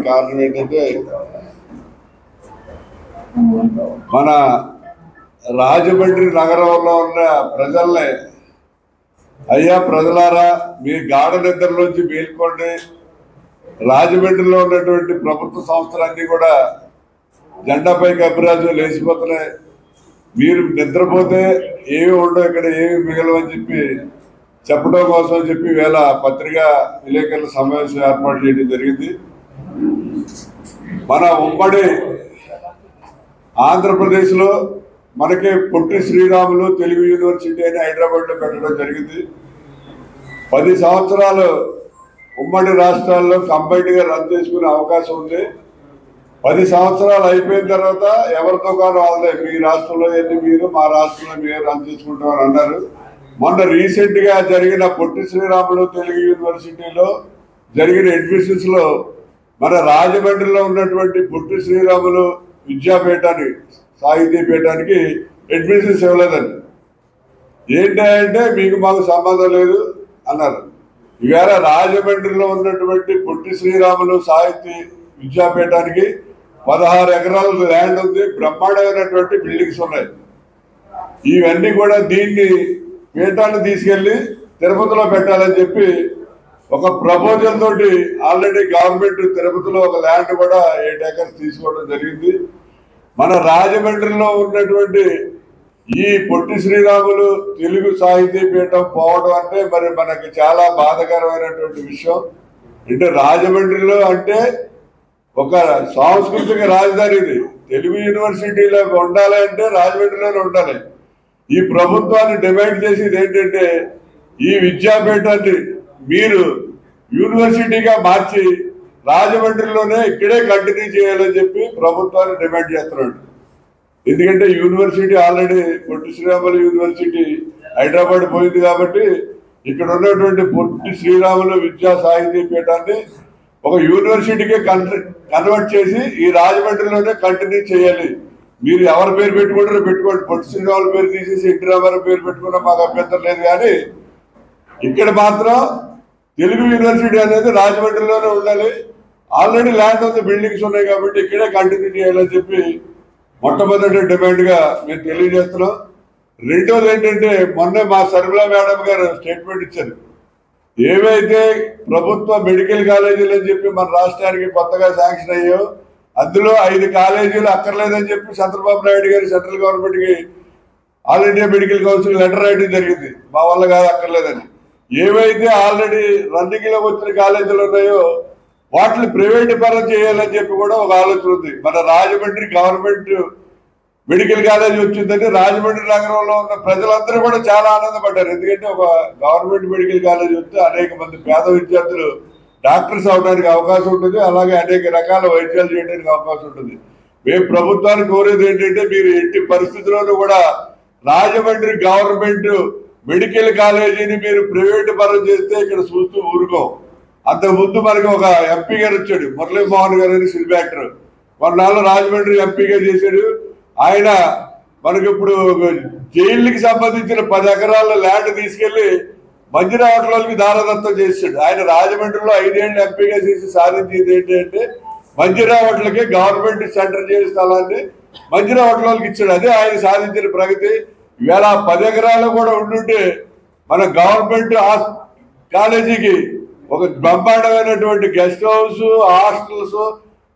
కారణం ఏంటంటే మన రాజమండ్రి నగరంలో ఉన్న ప్రజల్ని అయ్యా ప్రజలారా మీ గాఢ నిద్రలోంచి మేల్కోండి, రాజమండ్రిలో ఉన్నటువంటి ప్రభుత్వ సంస్థలన్నీ కూడా జెండాపై కబ్బిరాజు లేచిపోతున్నాయి, మీరు నిద్రపోతే ఏమి ఉండవు ఇక్కడ ఏమి మిగలవని చెప్పి చెప్పడం కోసం చెప్పి వేళ పత్రికా విలేకరుల సమావేశం ఏర్పాటు చేయడం జరిగింది. మన ఉమ్మడి ఆంధ్రప్రదేశ్లో మనకి పొట్టి శ్రీరాములు తెలుగు యూనివర్సిటీ అని హైదరాబాద్లో పెట్టడం జరిగింది. 10 సంవత్సరాలు ఉమ్మడి రాష్ట్రాల్లో కంబైన్డ్గా రన్ చేసుకునే అవకాశం ఉంది. 10 సంవత్సరాలు అయిపోయిన తర్వాత ఎవరితో కాదు వాళ్ళే, మీ రాష్ట్రంలో ఏంటి మీరు, మా రాష్ట్రంలో మీరు రన్ చేసుకుంటామని అన్నారు. మొన్న రీసెంట్గా జరిగిన పొట్టి శ్రీరాములు తెలుగు యూనివర్సిటీలో జరిగిన అడ్మిషన్స్లో మన రాజమండ్రిలో ఉన్నటువంటి పొట్టి శ్రీరాములు విద్యాపీఠానికి సాహితీపీఠానికి అడ్మిషన్స్ ఇవ్వలేదండి. ఏంటంటే మీకు మాకు సంబంధం లేదు అన్నారు. ఈవేళ రాజమండ్రిలో ఉన్నటువంటి పొట్టి శ్రీరాములు సాహితీ విద్యాపీఠానికి 16 ఎకరాల ల్యాండ్ ఉంది, బ్రహ్మాండమైనటువంటి బిల్డింగ్స్ ఉన్నాయి. ఇవన్నీ కూడా దీన్ని పీఠాన్ని తీసుకెళ్లి తిరుపతిలో పెట్టాలని చెప్పి ఒక ప్రపోజల్ తోటి ఆల్రెడీ గవర్నమెంట్ తిరుపతిలో ఒక ల్యాండ్ కూడా 8 ఎకర్స్ తీసుకోవడం జరిగింది. మన రాజమండ్రిలో ఉన్నటువంటి ఈ పొట్టి శ్రీరాములు తెలుగు సాహితీ పీఠం పోవడం అంటే మరి మనకి చాలా బాధాకరమైనటువంటి విషయం. అంటే రాజమండ్రిలో అంటే ఒక సాంస్కృతిక రాజధాని, ఇది తెలుగు యూనివర్సిటీలో ఉండాలి అంటే రాజమండ్రిలోనే ఉండాలి. ఈ ప్రభుత్వాన్ని డిమాండ్ చేసేది ఏంటంటే ఈ విద్యాపీఠాన్ని మీరు యూనివర్సిటీగా మార్చి రాజమండ్రిలోనే ఇక్కడే కంటిన్యూ చేయాలని చెప్పి ప్రభుత్వాన్ని డిమాండ్ చేస్తున్నాడు. ఎందుకంటే university already Potti Sriramulu university Hyderabad పోయింది కాబట్టి ఇక్కడ ఉన్నటువంటి పొట్టి శ్రీరాములు విద్యా సాహితీ పీఠాన్ని ఒక యూనివర్సిటీకే కన్వర్ట్ చేసి ఈ రాజమండ్రిలోనే కంటిన్యూ చేయాలి. మీరు ఎవరి పేరు పెట్టుకుంటారో పెట్టుకోండి, పొట్టి శ్రీరాముల పేరు తీసేసి ఎన్టీ రామారావు పేరు పెట్టుకున్నా మాకు అభ్యంతరం లేదు, కానీ ఇక్కడ మాత్రం తెలుగు యూనివర్సిటీ అనేది రాజమండ్రిలోనే ఉండాలి. ఆల్రెడీ ల్యాండ్ ఉంది, బిల్డింగ్స్ ఉన్నాయి కాబట్టి ఇక్కడే కంటిన్యూ చేయాలని చెప్పి మొట్టమొదటి డిమాండ్గా మేము తెలియజేస్తున్నాం. రెండోది ఏంటంటే మొన్నే మా సర్మిలా మేడం గారు స్టేట్మెంట్ ఇచ్చారు. ఏవైతే ప్రభుత్వ మెడికల్ కాలేజీలు అని చెప్పి మన రాష్ట్రానికి కొత్తగా శాంక్షన్ అయ్యో అందులో 5 కాలేజీలు అక్కర్లేదని చెప్పి చంద్రబాబు నాయుడు గారు సెంట్రల్ గవర్నమెంట్కి all India medical council letter రాయడం జరిగింది, మా వల్ల కాదు అక్కర్లేదని. ఏవైతే ఆల్రెడీ రన్నింగ్లో వచ్చిన కాలేజీలు ఉన్నాయో వాటిని ప్రైవేట్ పరం చేయాలని చెప్పి కూడా ఒక ఆలోచన ఉంది. మన రాజమండ్రి గవర్నమెంట్ మెడికల్ కాలేజ్ వచ్చిందని రాజమండ్రి నగరంలో ఉన్న ప్రజలందరూ కూడా చాలా ఆనందపడ్డారు. ఎందుకంటే ఒక గవర్నమెంట్ మెడికల్ కాలేజ్ వస్తే అనేక మంది పేద విద్యార్థులు డాక్టర్స్ అవడానికి అవకాశం ఉంటుంది, అలాగే అనేక రకాల వైద్యాలు చేయడానికి అవకాశం ఉంటుంది. మేము ప్రభుత్వాన్ని కోరేది ఏంటంటే మీరు ఎట్టి పరిస్థితుల్లోనూ కూడా రాజమండ్రి గవర్నమెంట్ మెడికల్ కాలేజీని మీరు ప్రైవేట్ పరం చేస్తే ఇక్కడ చూస్తూ ఊరుకోం. అంతకుముందు మనకి ఒక ఎంపీ గారు వచ్చాడు, మురళీమోహన్ గారు అని సినిమా యాక్టర్, కొన్నాళ్ళు రాజమండ్రి ఎంపీగా చేశాడు. ఆయన మనకి ఇప్పుడు జైలుకి సంబంధించిన 10 ఎకరాల ల్యాండ్ తీసుకెళ్లి మంజీరా హోటల్కి దారదత్తం చేశాడు. ఆయన రాజమండ్రిలో 5 ఏళ్ళు ఎంపీగా చేసి సాధించేది ఏంటంటే మంజీరా హోటల్కి గవర్నమెంట్ సెంటర్ చేసే స్థలాన్ని మంజీరా హోటల్కి ఇచ్చాడు. అదే ఆయన సాధించిన ప్రగతి. ఇవాళ 10 ఎకరాలు కూడా ఉండుంటే మన గవర్నమెంట్ కాలేజీకి ఒక బ్రహ్మాండమైనటువంటి గెస్ట్ హౌస్, హాస్టల్స్,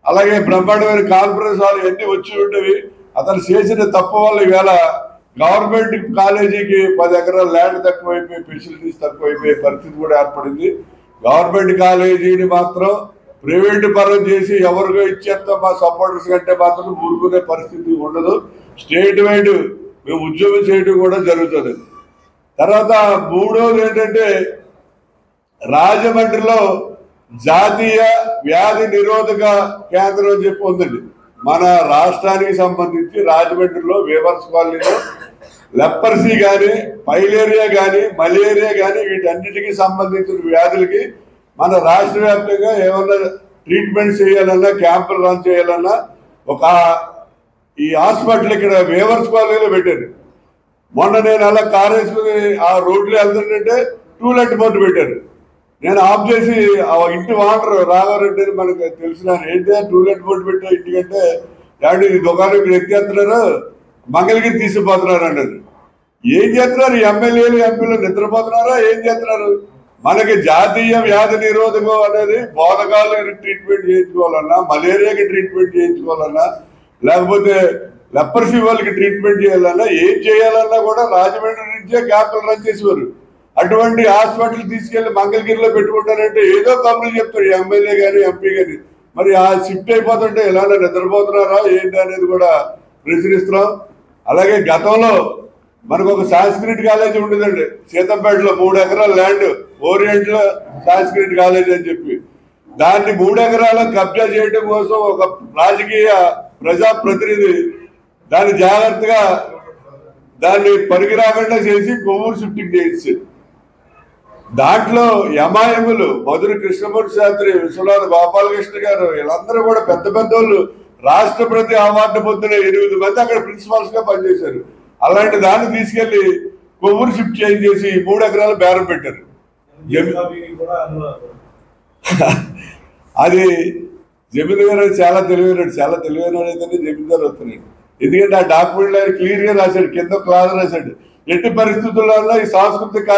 అలాగే బ్రహ్మాండమైన కాన్ఫరెన్స్ హాల్ ఇవన్నీ వచ్చి ఉండేవి. అతను చేసిన తప్పు వల్ల ఈవేళ గవర్నమెంట్ కాలేజీకి 10 ఎకరాల ల్యాండ్ తక్కువైపోయి ఫెసిలిటీస్ తక్కువైపోయే పరిస్థితి కూడా ఏర్పడింది. గవర్నమెంట్ కాలేజీని మాత్రం ప్రైవేట్ పరం చేసి ఎవరికో ఇచ్చేస్తాం మా సపోర్టర్స్ కంటే మాత్రం ఊరుకునే పరిస్థితి ఉండదు. స్టేట్ వైడ్ మేము ఉద్యోగం చేయడం కూడా జరుగుతుంది. తర్వాత మూడోది ఏంటంటే రాజమండ్రిలో జాతీయ వ్యాధి నిరోధక కేంద్రం అని చెప్పి ఉందండి. మన రాష్ట్రానికి సంబంధించి రాజమండ్రిలో వేవర్స్ కాలనీలో లెపర్సీ కానీ, పైలేరియా కానీ, మలేరియా కానీ వీటన్నిటికీ సంబంధించిన వ్యాధులకి మన రాష్ట్ర వ్యాప్తంగా ఏమన్నా ట్రీట్మెంట్ చేయాలన్నా, క్యాంపులు రన్ చేయాలన్నా ఒక ఈ హాస్పిటల్ ఇక్కడ వేవర్స్ కాలనీలో పెట్టారు. మొన్న నేను అలా కారు వేసుకుని ఆ రోడ్లో వెళ్తుంటే టూలెట్ బోర్డు పెట్టారు. నేను ఆఫ్ చేసి ఆ ఇంటి వాటర్ రావాలంటే మనకు తెలిసిన ఏంటి టూలెట్ బోర్డు పెట్టా ఇంటికంటే డాడీ ఈ దుకాణం ఇక్కడ ఎత్తేస్తున్నారు, మంగళగిరి తీసుకుపోతున్నారు అన్నారు. ఏం చేస్తున్నారు? ఎమ్మెల్యేలు ఎంపీలు నిద్రపోతున్నారా? ఏం చేస్తున్నారు? మనకి జాతీయ వ్యాధి నిరోధకం అనేది బోధకాలకు ట్రీట్మెంట్ చేయించుకోవాలన్నా, మలేరియాకి ట్రీట్మెంట్ చేయించుకోవాలన్నా, లేకపోతే లెపర్సీ వాళ్ళకి ట్రీట్మెంట్ చేయాలన్నా, ఏం చేయాలన్నా కూడా రాజమండ్రి నుంచే క్యాంపులు రన్ చేసేవారు. అటువంటి హాస్పిటల్ తీసుకెళ్లి మంగళగిరిలో పెట్టుకుంటారంటే ఏదో కబుర్లు చెప్తారు ఎమ్మెల్యే కానీ, ఎంపీ కానీ. మరి ఆ షిఫ్ట్ అయిపోతుంటే ఎలా నిద్రపోతున్నారా ఏంటి అనేది కూడా ప్రశ్నిస్తున్నాం. అలాగే గతంలో మనకు ఒక సాంస్క్రిట్ కాలేజీ ఉండేదండి సీతంపేటలో, 3 ఎకరాల ల్యాండ్, ఓరియంట్ లో సాంస్క్రిట్ కాలేజీ అని చెప్పి దాన్ని 3 ఎకరాల కబ్జా చేయడం కోసం ఒక రాజకీయ ప్రజాప్రతినిధి దాన్ని జాగ్రత్తగా దాన్ని పనికిరాకుండా చేసి కొవ్వూరు షిఫ్టింగ్ చేయించారు. దాంట్లో యమాయములు మధుర కృష్ణమూర్తి శాస్త్రి, విశ్వనాథ గోపాలకృష్ణ గారు వీళ్ళందరూ కూడా పెద్ద పెద్దోళ్ళు రాష్ట్రపతి అవార్డు పొందిన 8 మంది అక్కడ ప్రిన్సిపాల్స్ గా పనిచేశారు. అలాంటి దాన్ని తీసుకెళ్లి కొవ్వూరు షిఫ్ట్ చేసి 3 ఎకరాలు బేరం పెట్టారు. అది జమీందారు చాలా తెలివైన అయితేనే జమీందారు అవుతున్నాడు. ఎందుకంటే ఆ డాక్యుమెంట్ ఆయన క్లియర్ గా రాశాడు, కింద క్లాస్ రాశాడు, ఎట్టి పరిస్థితుల్లో ఈ సాంస్కృతిక